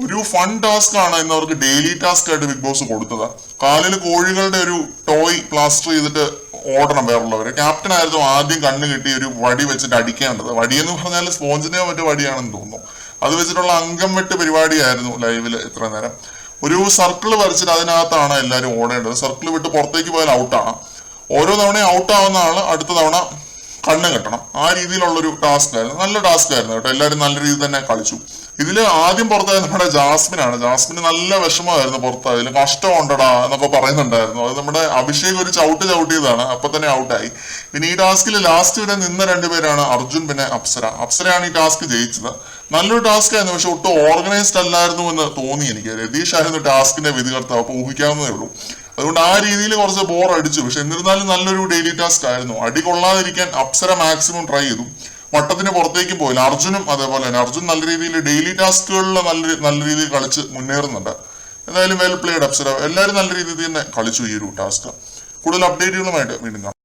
ഒരു fun task ആണ് ഇന്ന് അവർക്ക് ഡെയിലി ടാസ്ക് ആയിട്ട് ബിഗ് ബോസ് കൊടുത്തത്. കാലിൽ കോഴികളുടെ ഒരു ടോയ് പ്ലാസ്റ്റർ ചെയ്തിട്ട് ഓടണം വേറുള്ളവര്. ക്യാപ്റ്റൻ ആയിരുന്നു ആദ്യം കണ്ണ് കിട്ടി ഒരു വടി വെച്ചിട്ട് അടിക്കേണ്ടത്. വടിയെന്ന് പറഞ്ഞാൽ സ്പോഞ്ചിനെയോ മറ്റോ വടിയാണെന്ന് തോന്നുന്നു. അത് വെച്ചിട്ടുള്ള അംഗം വെട്ട് പരിപാടിയായിരുന്നു ലൈവില് ഇത്ര നേരം. ഒരു സർക്കിൾ വരച്ചിട്ട് അതിനകത്താണ് എല്ലാവരും ഓടേണ്ടത്. സർക്കിൾ വിട്ട് പുറത്തേക്ക് പോയാൽ ഔട്ടാണ്. ഓരോ തവണയും ഔട്ട് ആവുന്ന ആള് അടുത്ത തവണ കണ്ണ് കെട്ടണം. ആ രീതിയിലുള്ളൊരു ടാസ്ക് ആയിരുന്നു. നല്ല ടാസ്ക് ആയിരുന്നു കേട്ടോ. എല്ലാവരും നല്ല രീതിയിൽ തന്നെ കളിച്ചു. ഇതില് ആദ്യം പുറത്തായത് നമ്മുടെ ജാസ്മിനാണ്. ജാസ്മിന് നല്ല വിഷമമായിരുന്നു പുറത്തായതിൽ. കഷ്ടമുണ്ടടാ എന്നൊക്കെ പറയുന്നുണ്ടായിരുന്നു. അത് നമ്മുടെ അഭിഷേക് ഒരു ചവിട്ടിയതാണ്, അപ്പൊ തന്നെ ഔട്ടായി. പിന്നെ ഈ ടാസ്കിൽ ലാസ്റ്റ് വരെ നിന്ന രണ്ടുപേരാണ് അർജുൻ പിന്നെ അപ്സര. അപ്സരയാണ് ഈ ടാസ്ക് ജയിച്ചത്. നല്ലൊരു ടാസ്ക് ആയിരുന്നു, പക്ഷെ ഒട്ടും ഓർഗനൈസ്ഡ് അല്ലായിരുന്നു എന്ന് തോന്നി എനിക്ക്. രതീഷ് ആയിരുന്നു ടാസ്കിന്റെ വിധികർത്താവ്, അപ്പൊ ഊഹിക്കാവുന്നതേ ഉള്ളൂ. അതുകൊണ്ട് ആ രീതിയിൽ കുറച്ച് ബോർ അടിച്ചു. പക്ഷെ എന്നിരുന്നാലും നല്ലൊരു ഡെയിലി ടാസ്ക് ആയിരുന്നു. അടി കൊള്ളാതിരിക്കാൻ അപ്സര മാക്സിമം ട്രൈ ചെയ്തു. വട്ടത്തിന് പുറത്തേക്ക് പോയില്ല. അർജുനും അതേപോലെ തന്നെ. അർജുൻ നല്ല രീതിയിൽ ഡെയിലി ടാസ്കുകളിൽ നല്ല രീതിയിൽ കളിച്ച് മുന്നേറുന്നുണ്ട്. എന്തായാലും വെൽ പ്ലേഡ് അപ്സര. എല്ലാവരും നല്ല രീതിയിൽ തന്നെ കളിച്ചു ഈ ഒരു ടാസ്ക്. കൂടുതൽ അപ്ഡേറ്റുകളുമായിട്ട് വീണ്ടും കാണാം.